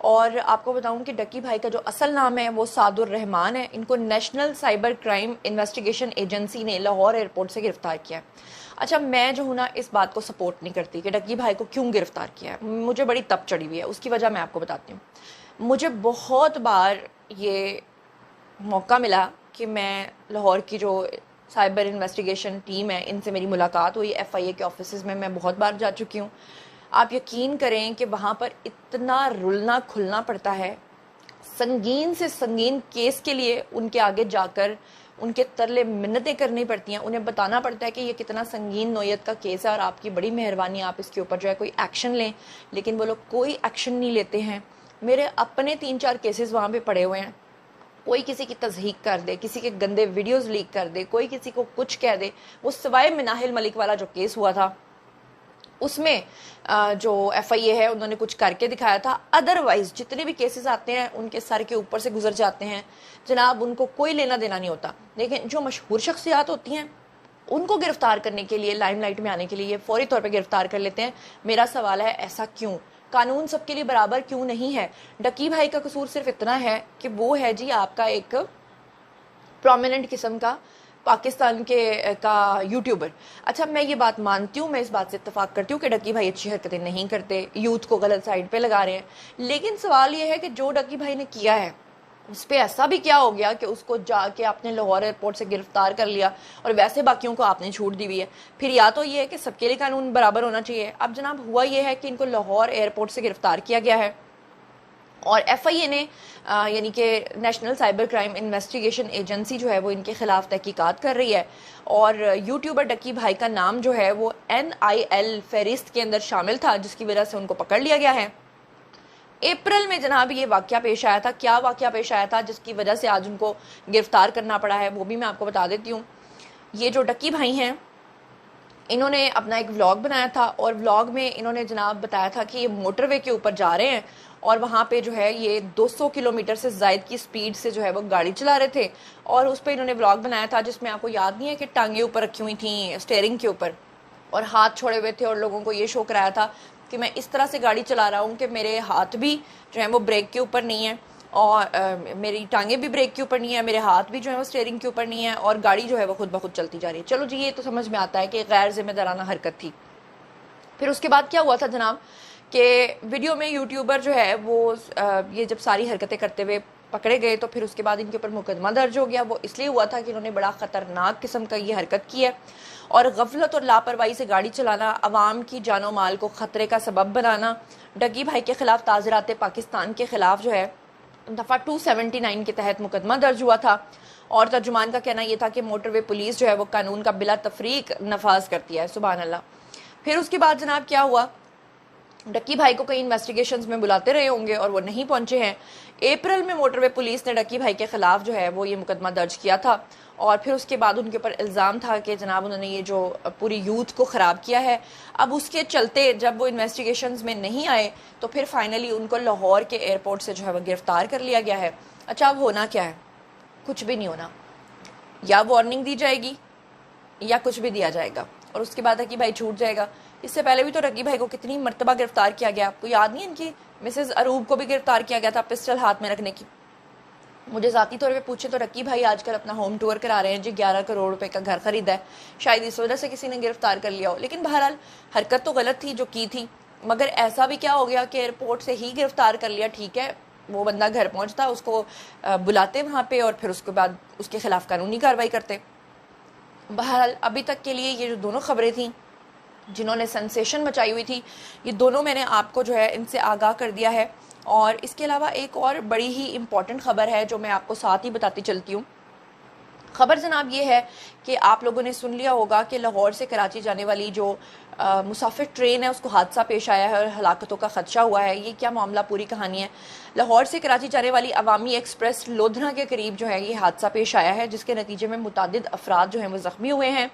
اور آپ کو بتاؤں کہ ڈکی بھائی کا جو اصل نام ہے وہ سعد الرحمان ہے. ان کو national cyber crime investigation agency نے لاہور ایئرپورٹ سے گرفتار کیا ہے. اچھا میں جو ہوں نا اس بات کو سپورٹ نہیں کرتی کہ ڈکی بھائی کو کیوں گرفتار کیا ہے. مجھے بڑی تپ چڑھی ہوئی ہے, اس کی وجہ میں آپ کو بتاتی ہوں. مجھے بہت بار یہ موقع ملا کہ میں لاہور کی جو سائبر انویسٹیگیشن ٹیم ہے ان سے میری ملاقات ہوئی, ایف آئی اے کے آفیسز میں بہت بار جا چکی ہوں. آپ یقین کریں کہ وہاں پر اتنا رلنا کھلنا پڑتا ہے, سنگین سے سنگین کیس کے لیے ان کے آگے جا کر ان کے ترلے منتیں کرنی پڑتی ہیں, انہیں بتانا پڑتا ہے کہ یہ کتنا سنگین نوعیت کا کیس ہے اور آپ کی بڑی مہربانی آپ اس کے اوپر جو ہے کوئی ایکشن لیں, لیکن وہ لوگ کوئی ایکشن نہیں لیتے ہیں. میرے اپنے 3-4 کیسز وہاں پہ پڑے ہوئے ہیں, کوئی کسی کی تصحیق کر دے, کسی کے گندے ویڈیوز لیک کر دے, کوئی کسی کو کچھ کہہ دے. وہ سوائے مناہل ملک والا جو کیس ہوا تھا اس میں جو ایف آئی اے ہے انہوں نے کچھ کر کے دکھایا تھا, ادروائز جتنے بھی کیسز آتے ہیں ان کے سر کے اوپر سے گزر جاتے ہیں جناب, ان کو کوئی لینا دینا نہیں ہوتا. لیکن جو مشہور شخصیات ہوتی ہیں ان کو گرفتار کرنے کے لیے, لائم لائٹ میں آنے کے لیے فوری طور پہ گرفتار کر لیتے ہیں. میرا سوال ہے ایسا کیوں؟ قانون سب کے لیے برابر کیوں نہیں ہے؟ ڈکی بھائی کا قصور صرف اتنا ہے کہ وہ ہے جی آپ کا ایک پرومیننٹ قسم کا پاکستان کا یوٹیوبر. اچھا میں یہ بات مانتی ہوں, میں اس بات سے اتفاق کرتی ہوں کہ ڈکی بھائی اچھی حرکتیں نہیں کرتے, یوتھ کو غلط سائڈ پہ لگا رہے ہیں. لیکن سوال یہ ہے کہ جو ڈکی بھائی نے کیا ہے اس پہ ایسا بھی کیا ہو گیا کہ اس کو جا کے آپ نے لاہور ایئرپورٹ سے گرفتار کر لیا اور ویسے باقیوں کو آپ نے چھوٹ دی ہوئی ہے. پھر یا تو یہ ہے کہ سب کے لیے قانون برابر ہونا چاہیے. اب جناب ہوا یہ ہے کہ ان کو لاہور ایئرپورٹ سے گرفتار کیا گیا ہے اور ایف آئی اے نے یعنی کہ national cyber crime investigation agency جو ہے وہ ان کے خلاف تحقیقات کر رہی ہے. اور یوٹیوبر ڈکی بھائی کا نام جو ہے وہ NIL فہرست کے اندر شامل تھا, جس کی وجہ سے ان کو پکڑ لیا گیا ہے. اپریل میں جناب یہ واقعہ پیش آیا تھا. کیا واقعہ پیش آیا تھا جس کی وجہ سے آج ان کو گرفتار کرنا پڑا ہے وہ بھی میں آپ کو بتا دیتی ہوں. یہ جو ڈکی بھائی ہیں انہوں نے اپنا ایک ولاگ بنایا تھا اور ولاگ میں انہوں نے جناب بتایا تھا کہ یہ موٹر وے کے اوپر جا رہے ہیں اور وہاں پہ جو ہے یہ 200 کلومیٹر سے زائد کی سپیڈ سے جو ہے وہ گاڑی چلا رہے تھے. اور اس پہ انہوں نے ولاگ بنایا تھا جس میں آپ کو یاد نہیں ہے کہ ٹانگیں اوپر رکھی ہوئی تھیں اسٹیئرنگ کے اوپر اور ہاتھ چھوڑے ہوئے تھے, اور لوگوں کو یہ شو کرایا تھا کہ میں اس طرح سے گاڑی چلا رہا ہوں کہ میرے ہاتھ بھی جو ہیں وہ بریک کے اوپر نہیں ہے اور میری ٹانگیں بھی بریک کے اوپر نہیں ہے, میرے ہاتھ بھی جو ہے وہ اسٹیئرنگ کے اوپر نہیں ہے اور گاڑی جو ہے وہ خود بخود چلتی جا رہی ہے. چلو جی یہ تو سمجھ میں آتا ہے کہ غیر ذمہ دارانہ حرکت تھی. پھر اس کے بعد کیا ہوا تھا جناب کہ ویڈیو میں یوٹیوبر جو ہے وہ یہ جب ساری حرکتیں کرتے ہوئے پکڑے گئے تو پھر اس کے بعد ان کے اوپر مقدمہ درج ہو گیا. وہ اس لیے ہوا تھا کہ انہوں نے بڑا خطرناک قسم کا یہ حرکت کی ہے اور غفلت اور لاپرواہی سے گاڑی چلانا, عوام کی جان و مال کو خطرے کا سبب بنانا. ڈکی بھائی کے خلاف تعزیرات پاکستان کے خلاف جو ہے دفعہ 279 کے تحت مقدمہ درج ہوا تھا اور ترجمان کا کہنا یہ تھا کہ موٹر وے پولیس جو ہے وہ قانون کا بلا تفریق نفاذ کرتی ہے. سبحان اللہ. پھر اس کے بعد جناب کیا ہوا, ڈکی بھائی کو کئی انویسٹیگیشنز میں بلاتے رہے ہوں گے اور وہ نہیں پہنچے ہیں. اپریل میں موٹر وے پولیس نے ڈکی بھائی کے خلاف جو ہے وہ یہ مقدمہ درج کیا تھا اور پھر اس کے بعد ان کے اوپر الزام تھا کہ جناب انہوں نے یہ جو پوری یوتھ کو خراب کیا ہے. اب اس کے چلتے جب وہ انویسٹیگیشنز میں نہیں آئے تو پھر فائنلی ان کو لاہور کے ایئرپورٹ سے جو ہے وہ گرفتار کر لیا گیا ہے. اچھا اب ہونا کیا ہے؟ کچھ بھی نہیں ہونا, یا وارننگ دی جائے گی یا کچھ بھی دیا جائے گا اور اس کے بعد ڈکی بھائی چھوٹ جائے گا. اس سے پہلے بھی تو ڈکی بھائی کو کتنی مرتبہ گرفتار کیا گیا, آپ کو یاد نہیں؟ ان کی مسز اروب کو بھی گرفتار کیا گیا تھا پسٹل ہاتھ میں رکھنے کی. مجھے ذاتی طور پہ پوچھے تو ڈکی بھائی آج کل اپنا ہوم ٹور کرا رہے ہیں جی, 11 کروڑ روپے کا گھر خریدا ہے, شاید اس وجہ سے کسی نے گرفتار کر لیا ہو. لیکن بہرحال حرکت تو غلط تھی جو کی تھی, مگر ایسا بھی کیا ہو گیا کہ ایئرپورٹ سے ہی گرفتار کر لیا. ٹھیک ہے وہ بندہ گھر پہنچتا, اس کو بلاتے وہاں پہ اور پھر اس کے بعد اس کے خلاف قانونی کارروائی کرتے. بہرحال ابھی تک کے لیے یہ جو دونوں خبریں تھیں جنہوں نے سنسیشن مچائی ہوئی تھی, یہ دونوں میں نے آپ کو جو ہے ان سے آگاہ کر دیا ہے. اور اس کے علاوہ ایک اور بڑی ہی امپورٹنٹ خبر ہے جو میں آپ کو ساتھ ہی بتاتی چلتی ہوں. خبر جناب یہ ہے کہ آپ لوگوں نے سن لیا ہوگا کہ لاہور سے کراچی جانے والی جو مسافر ٹرین ہے اس کو حادثہ پیش آیا ہے اور ہلاکتوں کا خدشہ ہوا ہے. یہ کیا معاملہ, پوری کہانی ہے. لاہور سے کراچی جانے والی عوامی ایکسپریس لودھنا کے قریب جو ہے یہ حادثہ پیش آیا ہے جس کے نتیجے میں متعدد افراد جو ہیں وہ زخمی ہوئے ہیں.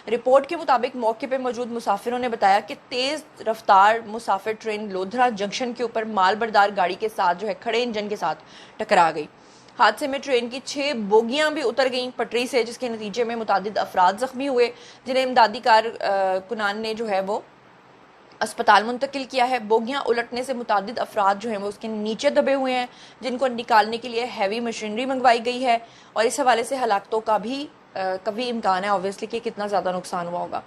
رپورٹ کے مطابق موقع پہ موجود مسافروں نے بتایا کہ تیز رفتار مسافر ٹرین لودھنا جنکشن کے اوپر مال بردار گاڑی کے ساتھ جو ہے کھڑے انجن کے ساتھ ٹکرا گئی. حادثے میں ٹرین کی 6 بوگیاں بھی اتر گئیں پٹری سے, جس کے نتیجے میں متعدد افراد زخمی ہوئے جنہیں امدادی کارکنان نے جو ہے وہ اسپتال منتقل کیا ہے. بوگیاں الٹنے سے متعدد افراد جو ہیں وہ اس کے نیچے دبے ہوئے ہیں, جن کو نکالنے کے لیے ہیوی مشینری منگوائی گئی ہے, اور اس حوالے سے ہلاکتوں کا بھی کبھی امکان ہے اوبویسلی کہ کتنا زیادہ نقصان ہوا ہوگا.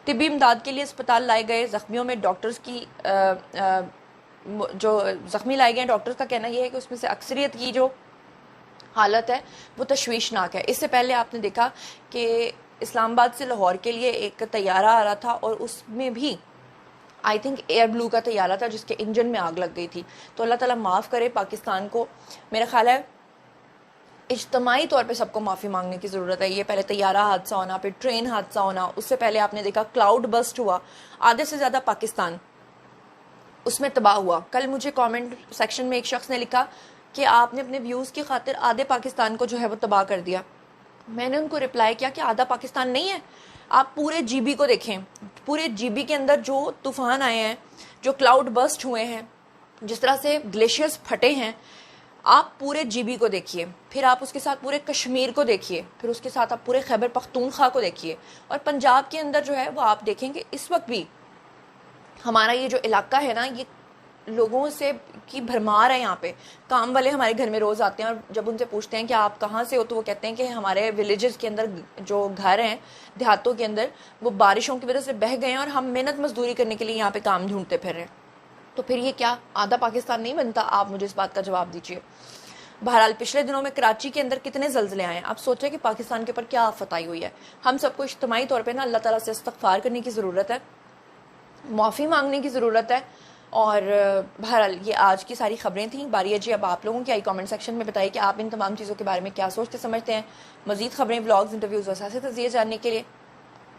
طبی امداد کے لیے اسپتال لائے گئے زخمیوں میں ڈاکٹرز کی جو زخمی لائے گئے ڈاکٹرز کا کہنا یہ ہے کہ اس میں سے اکثریت کی جو حالت ہے وہ تشویشناک ہے. اس سے پہلے آپ نے دیکھا کہ اسلام آباد سے لاہور کے لیے ایک طیارہ آ رہا تھا, اور اس میں بھی آئی تھنک ایئر بلو کا طیارہ تھا جس کے انجن میں آگ لگ گئی تھی. تو اللہ تعالیٰ معاف کرے پاکستان کو. میرا خیال ہے اجتماعی طور پہ سب کو معافی مانگنے کی ضرورت ہے. یہ پہلے طیارہ حادثہ ہونا, پھر ٹرین حادثہ ہونا, اس سے پہلے آپ نے دیکھا کلاؤڈ بسٹ ہوا, آدھے سے زیادہ پاکستان اس میں تباہ ہوا. کل مجھے کامنٹ سیکشن میں ایک شخص نے لکھا کہ آپ نے اپنے ویوز کی خاطر آدھے پاکستان کو جو ہے وہ تباہ کر دیا. میں نے ان کو رپلائی کیا کہ آدھا پاکستان نہیں ہے, آپ پورے جی بی کو دیکھیں. پورے جی بی کے اندر جو طوفان آئے ہیں, جو کلاؤڈ بسٹ ہوئے ہیں, جس طرح سے گلیشیئرز پھٹے ہیں, آپ پورے جی بی کو دیکھیے, پھر آپ اس کے ساتھ پورے کشمیر کو دیکھیے, پھر اس کے ساتھ آپ پورے خیبر پختونخوا کو دیکھیے, اور پنجاب کے اندر جو ہے وہ آپ دیکھیں گے اس وقت بھی ہمارا یہ جو علاقہ ہے نا, یہ لوگوں سے کی بھرمار ہے. یہاں پہ کام والے ہمارے گھر میں روز آتے ہیں, اور جب ان سے پوچھتے ہیں کہ آپ کہاں سے ہو تو وہ کہتے ہیں کہ ہمارے ولیجز کے اندر جو گھر ہیں دیہاتوں کے اندر وہ بارشوں کی وجہ سے بہہ گئے ہیں, اور ہم محنت مزدوری کرنے کے لیے یہاں پہ کام ڈھونڈتے پھر رہے ہیں. تو پھر یہ کیا آدھا پاکستان نہیں بنتا؟ آپ مجھے اس بات کا جواب دیجیے. بہرحال پچھلے دنوں میں کراچی کے اندر کتنے زلزلے آئے ہیں. آپ سوچیں کہ پاکستان کے اوپر کیا آفت آئی ہوئی ہے. ہم سب کو اجتماعی طور پہ نا اللہ تعالیٰ سے استغفار کرنے کی ضرورت ہے, معافی مانگنے کی ضرورت ہے. اور بہرحال یہ آج کی ساری خبریں تھیں. باری ہے جی اب آپ لوگوں کی آئی کامنٹ سیکشن میں بتائیے کہ آپ ان تمام چیزوں کے بارے میں کیا سوچتے سمجھتے ہیں. مزید خبریں, بلاگز, انٹرویوز اور سیاسی تجزیے جاننے کے لیے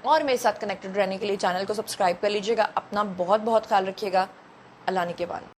اور میرے ساتھ کنیکٹڈ رہنے کے لیے چینل کو سبسکرائب کر لیجیے گا. اپنا بہت بہت خیال رکھیے گا. اللہ نے کے بعد.